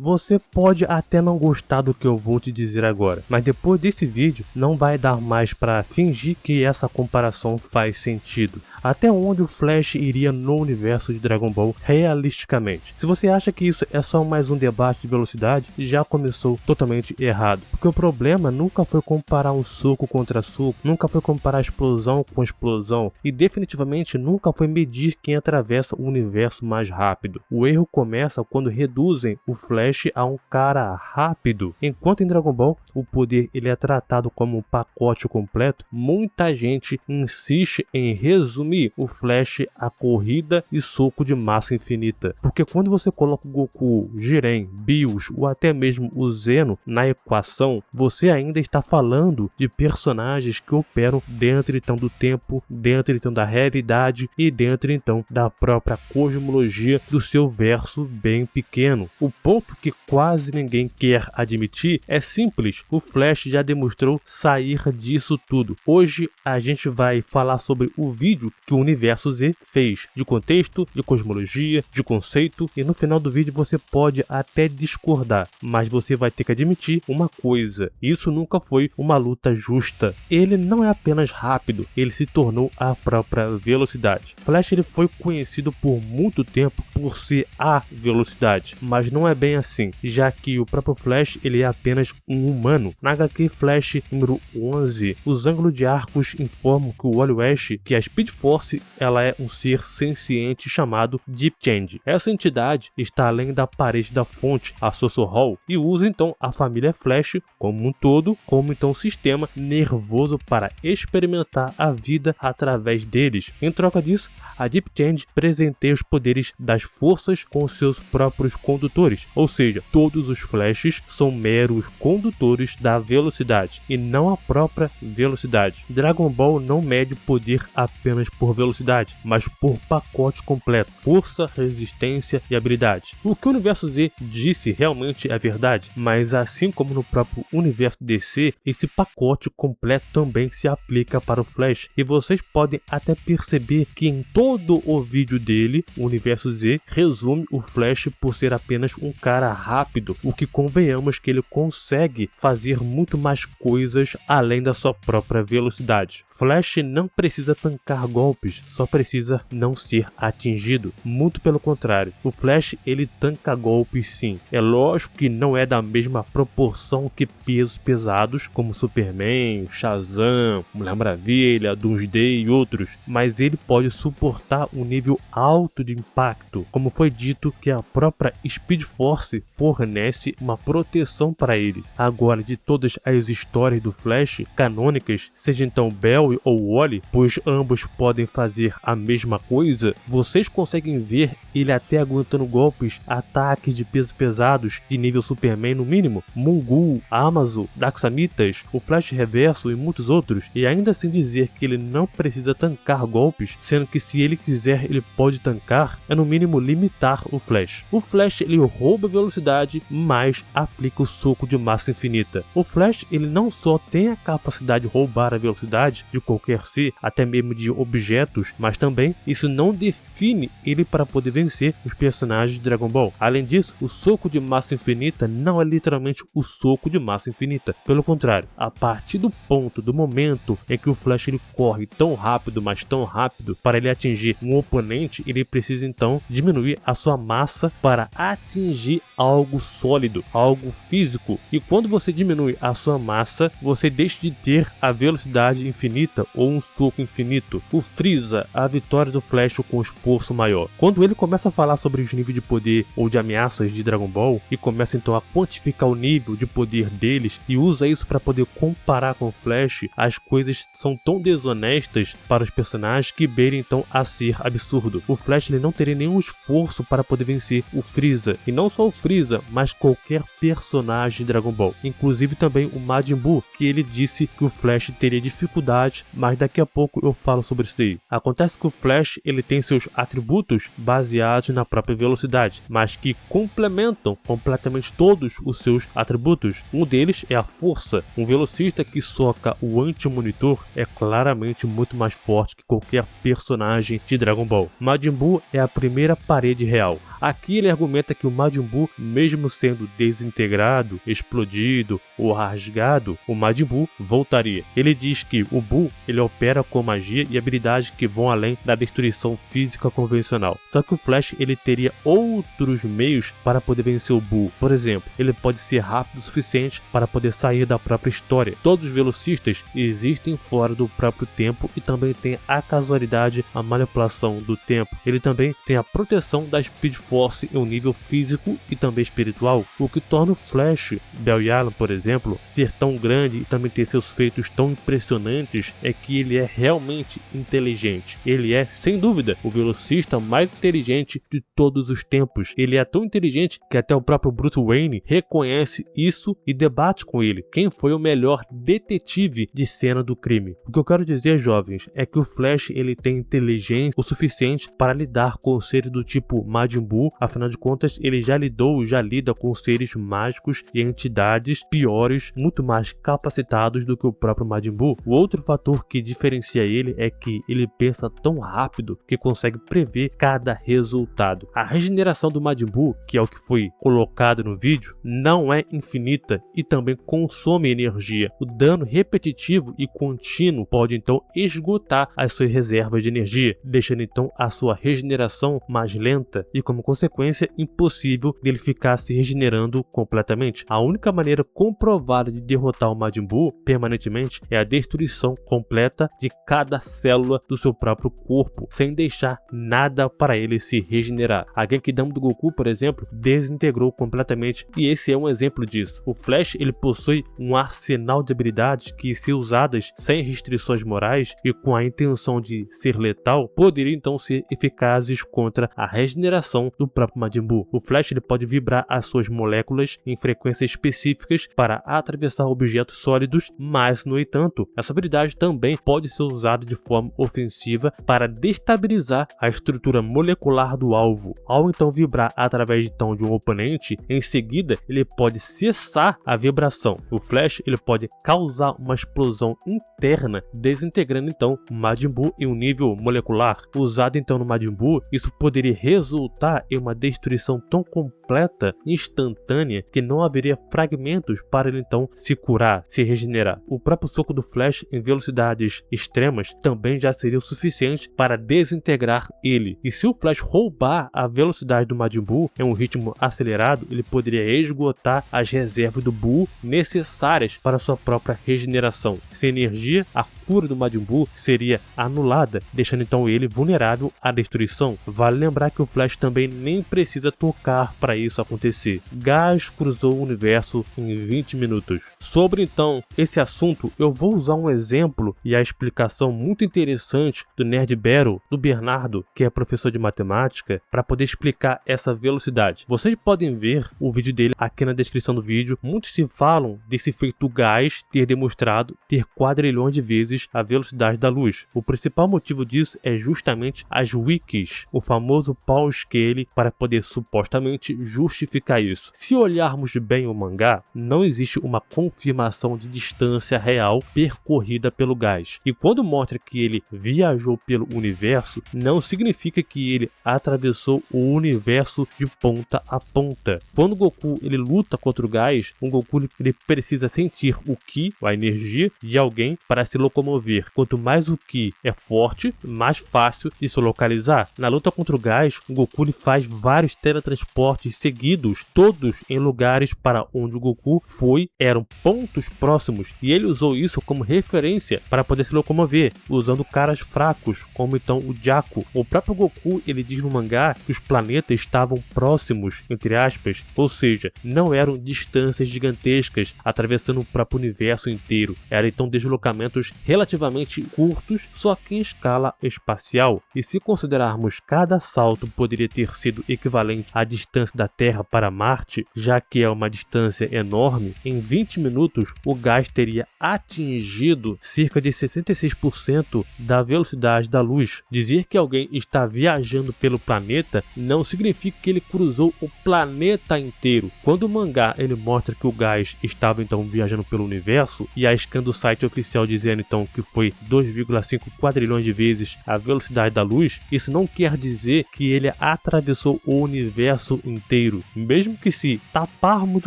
Você pode até não gostar do que eu vou te dizer agora, mas depois desse vídeo não vai dar mais para fingir que essa comparação faz sentido. Até onde o Flash iria no universo de Dragon Ball realisticamente? Se você acha que isso é só mais um debate de velocidade, já começou totalmente errado. Porque o problema nunca foi comparar um soco contra soco, nunca foi comparar explosão com explosão e definitivamente nunca foi medir quem atravessa o universo mais rápido. O erro começa quando reduzem o Flash a um cara rápido. Enquanto em Dragon Ball o poder ele é tratado como um pacote completo, muita gente insiste em resumir o Flash a corrida e soco de massa infinita. Porque quando você coloca o Goku, Jiren, Bills ou até mesmo o Zeno na equação, você ainda está falando de personagens que operam dentro então do tempo, dentro então da realidade e dentro então da própria cosmologia do seu verso bem pequeno. O ponto que quase ninguém quer admitir é simples: o Flash já demonstrou sair disso tudo. Hoje a gente vai falar sobre o vídeo que o Universo Z fez, de contexto, de cosmologia, de conceito, e no final do vídeo você pode até discordar, mas você vai ter que admitir uma coisa: isso nunca foi uma luta justa. Ele não é apenas rápido, ele se tornou a própria velocidade. Flash ele foi conhecido por muito tempo por ser a velocidade, mas não é bem assim, já que o próprio Flash ele é apenas um humano. Na HQ Flash número 11, os ângulos de arcos informam que o Wally West, que a Speed Force, ela é um ser senciente chamado Deep Change. Essa entidade está além da parede da fonte, a Soso Hall, e usa então a família Flash como um todo, como então um sistema nervoso para experimentar a vida através deles. Em troca disso, a Deep Change presenteia os poderes das forças com seus próprios condutores, ou seja, todos os Flashes são meros condutores da velocidade e não a própria velocidade. Dragon Ball não mede poder apenas por velocidade, mas por pacote completo: força, resistência e habilidade. O que o Universo Z disse realmente é verdade, mas assim como no próprio Universo DC, esse pacote completo também se aplica para o Flash, e vocês podem até perceber que em todo o vídeo dele, o Universo Z resume o Flash por ser apenas um cara rápido, o que convenhamos que ele consegue fazer muito mais coisas além da sua própria velocidade. Flash não precisa tancar golpes, só precisa não ser atingido. Muito pelo contrário, o Flash ele tanca golpes sim. É lógico que não é da mesma proporção que pesos pesados como Superman, Shazam, Mulher Maravilha, Doomsday e outros, mas ele pode suportar um nível alto de impacto, como foi dito que a própria Speed Force fornece uma proteção para ele. Agora, de todas as histórias do Flash canônicas, seja então Bell ou Wally, pois ambos podem fazer a mesma coisa, vocês conseguem ver ele até aguentando golpes, ataques de pesos pesados de nível Superman no mínimo, Mongul, Amazon, Daxamitas, o Flash Reverso e muitos outros, e ainda assim dizer que ele não precisa tancar golpes, sendo que se ele quiser ele pode tancar, é no mínimo limitar o Flash. O Flash ele rouba velocidade, mas aplica o soco de massa infinita. O Flash ele não só tem a capacidade de roubar a velocidade de qualquer ser, até mesmo de objetos, mas também isso não define ele para poder vencer os personagens de Dragon Ball. Além disso, o soco de massa infinita não é literalmente o soco de massa infinita. Pelo contrário, a partir do ponto, do momento em que o Flash ele corre tão rápido, mas tão rápido, para ele atingir um oponente, ele precisa então diminuir a sua massa para atingir algo sólido, algo físico. E quando você diminui a sua massa, você deixa de ter a velocidade infinita ou um soco infinito. O Freeza, a vitória do Flash com esforço maior. Quando ele começa a falar sobre os níveis de poder ou de ameaças de Dragon Ball e começa então a quantificar o nível de poder deles e usa isso para poder comparar com o Flash, as coisas são tão desonestas para os personagens que beirem então a ser absurdo. O Flash ele não teria nenhum esforço para poder vencer o Freeza, e não só o Freeza, mas qualquer personagem de Dragon Ball, inclusive também o Majin Buu, que ele disse que o Flash teria dificuldade, mas daqui a pouco eu falo sobre isso aí. Acontece que o Flash ele tem seus atributos baseados na própria velocidade, mas que complementam completamente todos os seus atributos. Um deles é a força. Um velocista que soca o anti-monitor é claramente muito mais forte que qualquer personagem de Dragon Ball. Majin Buu é a primeira parede real. Aqui ele argumenta que o Majin Buu, mesmo sendo desintegrado, explodido ou rasgado, o Majin Buu voltaria. Ele diz que o Buu ele opera com magia e habilidades que vão além da destruição física convencional. Só que o Flash ele teria outros meios para poder vencer o Buu. Por exemplo, ele pode ser rápido o suficiente para poder sair da própria história. Todos os velocistas existem fora do próprio tempo e também tem a casualidade, a manipulação do tempo. Ele também tem a proteção da Speed Force em um nível físico e também espiritual, o que torna o Flash, Bell Yan, por exemplo, ser tão grande e também ter seus feitos tão impressionantes é que ele é realmente inteligente. Ele é, sem dúvida, o velocista mais inteligente de todos os tempos. Ele é tão inteligente que até o próprio Bruce Wayne reconhece isso e debate com ele quem foi o melhor detetive de cena do crime. O que eu quero dizer, jovens, é que o Flash ele tem inteligência o suficiente para lidar com seres do tipo Majin Buu. Afinal de contas, ele já lida com seres mágicos e entidades piores, muito mais capacitados do que o próprio Majin Buu. O outro fator que diferencia ele é que ele pensa tão rápido que consegue prever cada resultado. A regeneração do Majin Buu, que é o que foi colocado no vídeo, não é infinita e também consome energia. O dano repetitivo e contínuo pode então esgotar as suas reservas de energia, deixando então a sua regeneração mais lenta e, como consequência, impossível dele ficar se regenerando completamente. A única maneira comprovada de derrotar o Majin Buu permanentemente é a destruição completa de cada célula do seu próprio corpo, sem deixar nada para ele se regenerar. A Genkidama do Goku, por exemplo, desintegrou completamente e esse é um exemplo disso. O Flash ele possui um arsenal de habilidades que, se usadas sem restrições morais e com a intenção de ser letal, poderiam então ser eficazes contra a regeneração do próprio Majin Buu. O Flash ele pode vibrar as suas moléculas em frequências específicas para atravessar objetos sólidos, mas, no entanto, essa habilidade também pode ser usada de forma ofensiva para destabilizar a estrutura molecular do alvo. Ao então vibrar através então de um oponente, em seguida ele pode cessar a vibração. O Flash ele pode causar uma explosão interna, desintegrando então o Majin Buu em um nível molecular. Usado então no Majin Buu, isso poderia resultar em uma destruição tão completa, instantânea, que não haveria fragmentos para ele então se curar, se regenerar. O próprio soco do Flash em velocidades extremas também já seria o suficiente para desintegrar ele. E se o Flash roubar a velocidade do Majin Buu em um ritmo acelerado, ele poderia esgotar as reservas do Buu necessárias para sua própria regeneração. Sem energia, a cura do Majin Buu seria anulada, deixando então ele vulnerável à destruição. Vale lembrar que o Flash também nem precisa tocar para isso acontecer. Gás cruzou o universo em 20 minutos. Sobre então esse assunto, eu vou usar um exemplo e a explicação muito interessante do Nerd Battle, do Bernardo, que é professor de matemática, para poder explicar essa velocidade. Vocês podem ver o vídeo dele aqui na descrição do vídeo. Muitos se falam desse efeito gás ter demonstrado ter quadrilhões de vezes a velocidade da luz. O principal motivo disso é justamente as wikis, o famoso power scale, para poder supostamente justificar isso. Se olharmos bem o mangá, não existe uma confirmação de distância real percorrida pelo gás. E quando mostra que ele viajou pelo universo, não significa que ele atravessou o universo de ponta a ponta. Quando o Goku ele luta contra o gás, o Goku ele precisa sentir o Ki, a energia, de alguém para se locomover. Quanto mais o Ki é forte, mais fácil de se localizar. Na luta contra o gás, o Goku ele faz vários teletransportes seguidos, todos em lugares para onde o Goku foi, eram pontos próximos, e ele usou isso como referência para poder se locomover, usando caras fracos, como então o Jaco. O próprio Goku ele diz no mangá que os planetas estavam próximos, entre aspas, ou seja, não eram distâncias gigantescas atravessando o próprio universo inteiro, eram então deslocamentos relativamente curtos, só que em escala espacial. E se considerarmos cada salto poderia ter sido equivalente à distância da Terra para Marte, já que é uma distância enorme, em 20 minutos o gás teria atingido cerca de 66% da velocidade da luz. Dizer que alguém está viajando pelo planeta não significa que ele cruzou o planeta inteiro. Quando o mangá ele mostra que o gás estava então viajando pelo universo, e a scan do site oficial dizendo então então que foi 2,5 quadrilhões de vezes a velocidade da luz, isso não quer dizer que ele atravessou o universo inteiro. Mesmo que se taparmos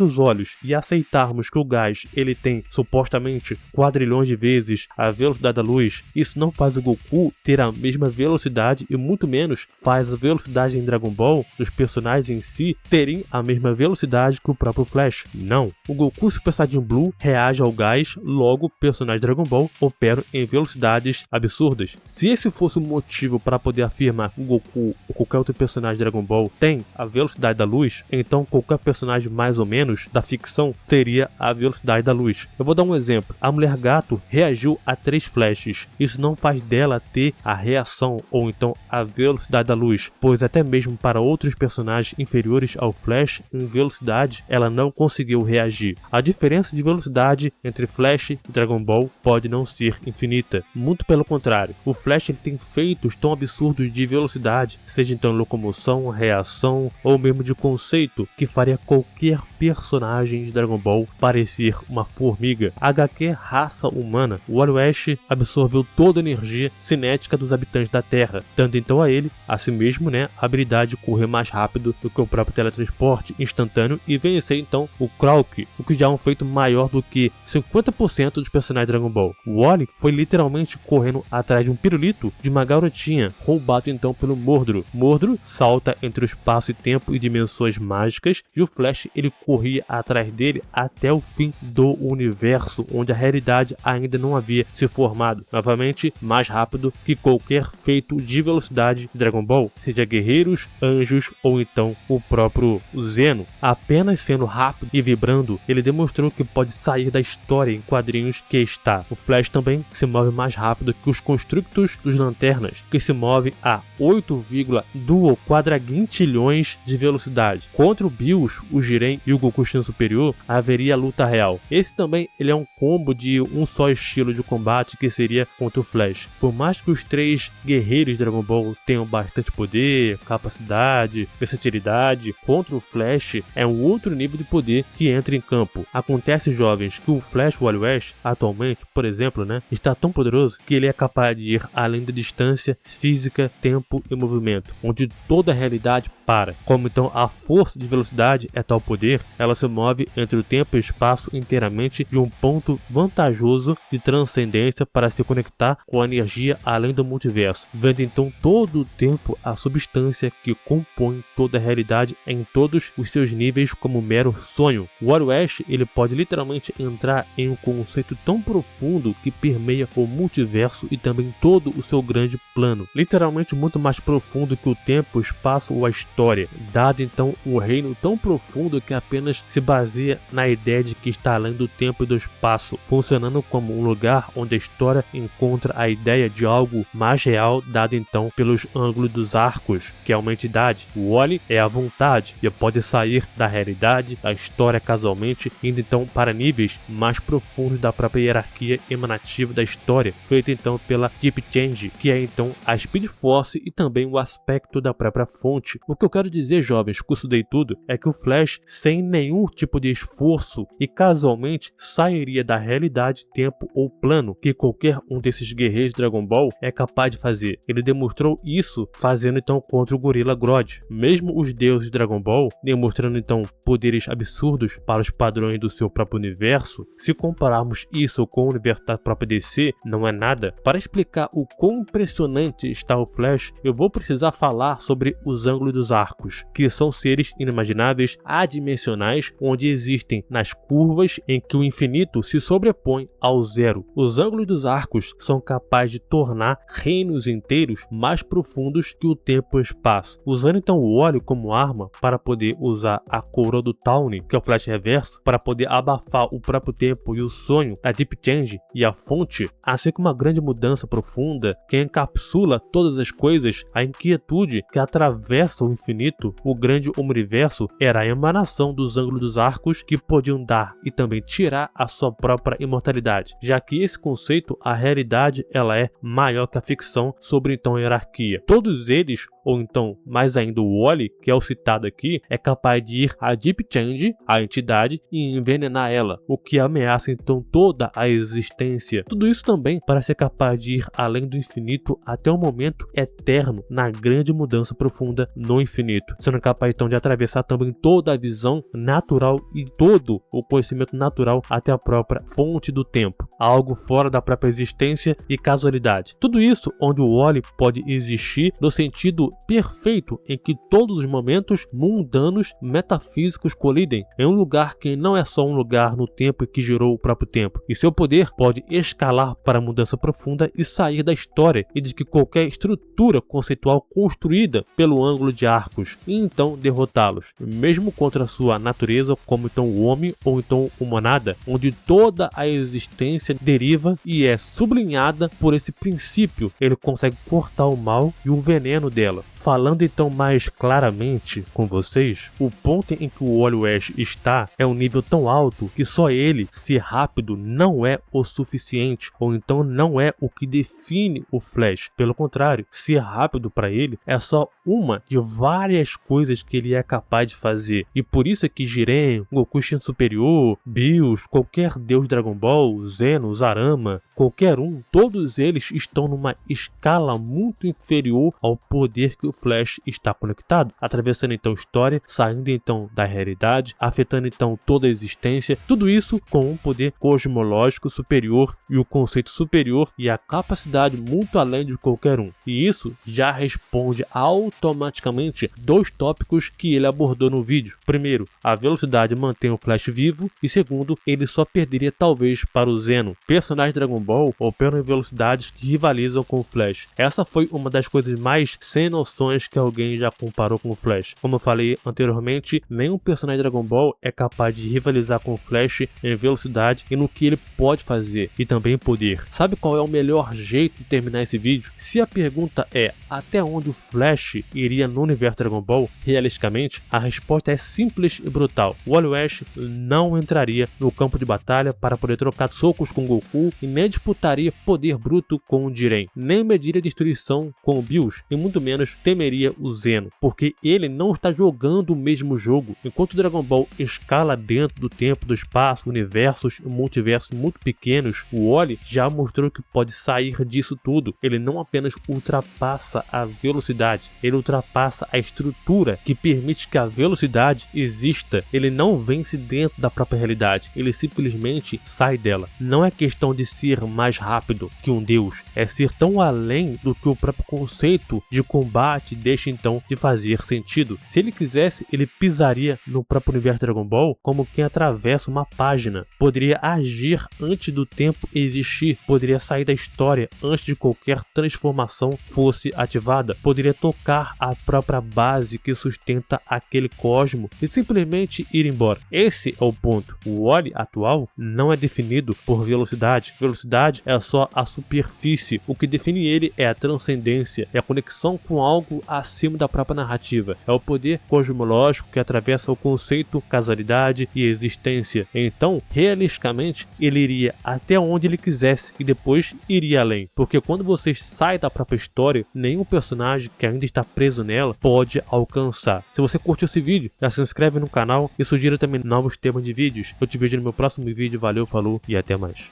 os olhos e aceitarmos que o gás ele tem supostamente quadrilhões de vezes a velocidade da luz, isso não faz o Goku ter a mesma velocidade e muito menos faz a velocidade em Dragon Ball dos personagens em si terem a mesma velocidade que o próprio Flash. Não. O Goku Super Saiyajin Blue reage ao gás, logo personagens de Dragon Ball operam em velocidades absurdas. Se esse fosse o motivo para poder afirmar que o Goku ou qualquer outro personagem de Dragon Ball tem a velocidade da luz, então qualquer personagem mais ou menos da ficção teria a velocidade da luz. Eu vou dar um exemplo. A Mulher Gato reagiu a 3 flashes. Isso não faz dela ter a reação ou então a velocidade da luz, pois até mesmo para outros personagens inferiores ao Flash em velocidade, ela não conseguiu reagir. A diferença de velocidade entre Flash e Dragon Ball pode não ser infinita, muito pelo contrário. O Flash ele tem feitos tão absurdos de velocidade, seja então locomoção, reação ou mesmo de conceito, que faria qualquer personagem de Dragon Ball parecer uma formiga. HQ raça humana. O Wally West absorveu toda a energia cinética dos habitantes da Terra, dando então a ele, a si mesmo, a habilidade de correr mais rápido do que o próprio teletransporte instantâneo e vencer então o Krauke, o que já é um feito maior do que 50% dos personagens de Dragon Ball. O Wally foi literalmente correndo atrás de um pirulito de uma garotinha, roubado então pelo Mordru. Mordru salta entre o espaço e tempo e dimensões mágicas, e o Flash ele corria atrás dele até o fim do universo, onde a realidade ainda não havia se formado. Novamente, mais rápido que qualquer feito de velocidade de Dragon Ball, seja guerreiros, anjos ou então o próprio Zeno. Apenas sendo rápido e vibrando, ele demonstrou que pode sair da história em quadrinhos que está. O Flash também se move mais rápido que os Constructos dos Lanternas, que se move a 8,2 quadrantilhões de velocidade. Contra o Bills, o Jiren e o Goku Instinto Superior, haveria luta real. Esse também ele é um combo de um só estilo de combate, que seria contra o Flash. Por mais que os 3 guerreiros de Dragon Ball tenham bastante poder, capacidade, versatilidade, contra o Flash é um outro nível de poder que entra em campo. Acontece, jovens, que o Flash Wally West atualmente, por exemplo, está tão poderoso que ele é capaz de ir além da distância física, tempo e movimento, onde toda a realidade para. Como então a força de velocidade é tal poder, ela se move entre o tempo e o espaço inteiramente de um ponto vantajoso de transcendência para se conectar com a energia além do multiverso, vendo então todo o tempo a substância que compõe toda a realidade em todos os seus níveis como um mero sonho. O Wally West ele pode literalmente entrar em um conceito tão profundo que permeia o multiverso e também todo o seu grande plano, literalmente muito mais profundo que o tempo, o espaço ou a história, dado então um reino tão profundo que apenas se baseia na ideia de que está além do tempo e do espaço, funcionando como um lugar onde a história encontra a ideia de algo mais real, dado então pelos ângulos dos arcos, que é uma entidade. O Wally é a vontade e pode sair da realidade, da história casualmente, indo então para níveis mais profundos da própria hierarquia emanativa da história, feita então pela Deep Change, que é então a Speed Force e também o aspecto da própria fonte. O que eu quero dizer, jovens, que eu estudei tudo, é que o Flash, sem nenhum tipo de esforço e casualmente sairia da realidade, tempo ou plano que qualquer um desses guerreiros de Dragon Ball é capaz de fazer. Ele demonstrou isso fazendo então contra o Gorilla Grodd. Mesmo os deuses de Dragon Ball demonstrando então poderes absurdos para os padrões do seu próprio universo, se compararmos isso com o universo da própria DC, não é nada. Para explicar o quão impressionante está o Flash, eu vou precisar falar sobre os ângulos dos arcos, que são seres inimagináveis adimensionais, onde existem nas curvas em que o infinito se sobrepõe ao zero. Os ângulos dos arcos são capazes de tornar reinos inteiros mais profundos que o tempo e o espaço. Usando então o óleo como arma para poder usar a coroa do Tawny, que é o Flash Reverso, para poder abafar o próprio tempo e o sonho, a Deep Change e a fonte, assim como uma grande mudança profunda que encapsula todas as coisas, a inquietude que atravessa o infinito, o grande universo, era a emanação dos ângulos dos arcos que podiam dar e também tirar a sua própria imortalidade, já que esse conceito, a realidade, ela é maior que a ficção sobre então a hierarquia. Todos eles, ou então mais ainda o Wally, que é o citado aqui, é capaz de ir a Deep Change, a entidade, e envenenar ela, o que ameaça então toda a existência. Tudo isso também para ser capaz de ir além do infinito até o momento eterno na grande mudança profunda no infinito, sendo capaz então de atravessar também toda a visão natural e todo o conhecimento natural até a própria fonte do tempo, algo fora da própria existência e casualidade. Tudo isso onde o Wally pode existir no sentido perfeito em que todos os momentos mundanos metafísicos colidem em um lugar que não é só um lugar no tempo que gerou o próprio tempo, e seu poder pode escalar para a mudança profunda e sair da história e de que qualquer estrutura conceitual construída pelo ângulo de arcos e então derrotá-los, mesmo contra sua natureza, como então o homem ou então o monada, onde toda a existência deriva e é sublinhada por esse princípio. Ele consegue cortar o mal e o veneno dela. Falando então mais claramente com vocês, o ponto em que o Wally West está é um nível tão alto que só ele ser rápido não é o suficiente, ou então não é o que define o Flash. Pelo contrário, ser rápido para ele é só uma de várias coisas que ele é capaz de fazer. E por isso é que Jiren, Goku Shin Superior, Bills, qualquer deus Dragon Ball, Zeno, Zarama, qualquer um, todos eles estão numa escala muito inferior ao poder que o Flash está conectado, atravessando então história, saindo então da realidade, afetando então toda a existência, tudo isso com um poder cosmológico superior e o conceito superior e a capacidade muito além de qualquer um. E isso já responde automaticamente dois tópicos que ele abordou no vídeo. Primeiro, a velocidade mantém o Flash vivo, e segundo, ele só perderia talvez para o Zeno. Personagens Dragon Ball operam em velocidades que rivalizam com o Flash. Essa foi uma das coisas mais sem noção que alguém já comparou com o Flash. Como eu falei anteriormente, nenhum personagem Dragon Ball é capaz de rivalizar com o Flash em velocidade e no que ele pode fazer e também poder. Sabe qual é o melhor jeito de terminar esse vídeo? Se a pergunta é até onde o Flash iria no universo Dragon Ball, realisticamente, a resposta é simples e brutal. O Wally West não entraria no campo de batalha para poder trocar socos com Goku e nem disputaria poder bruto com o Jiren, nem mediria destruição com o Bills e muito menos temeria o Zeno, porque ele não está jogando o mesmo jogo. Enquanto o Dragon Ball escala dentro do tempo, do espaço, universos e multiversos muito pequenos, o Wally já mostrou que pode sair disso tudo. Ele não apenas ultrapassa a velocidade, ele ultrapassa a estrutura que permite que a velocidade exista. Ele não vence dentro da própria realidade, ele simplesmente sai dela. Não é questão de ser mais rápido que um deus, é ser tão além do que o próprio conceito de combate deixa então de fazer sentido. Se ele quisesse, ele pisaria no próprio universo Dragon Ball como quem atravessa uma página. Poderia agir antes do tempo existir, poderia sair da história antes de qualquer transformação fosse ativada, poderia tocar a própria base que sustenta aquele cosmo e simplesmente ir embora. Esse é o ponto. O Wally atual não é definido por velocidade. Velocidade é só a superfície. O que define ele é a transcendência, é a conexão com algo acima da própria narrativa. É o poder cosmológico que atravessa o conceito, casualidade e existência. Então, realisticamente, ele iria até onde ele quisesse e depois iria além. Porque quando você sai da própria história, nenhum personagem que ainda está preso nela pode alcançar. Se você curtiu esse vídeo, já se inscreve no canal e sugira também novos temas de vídeos. Eu te vejo no meu próximo vídeo. Valeu, falou e até mais.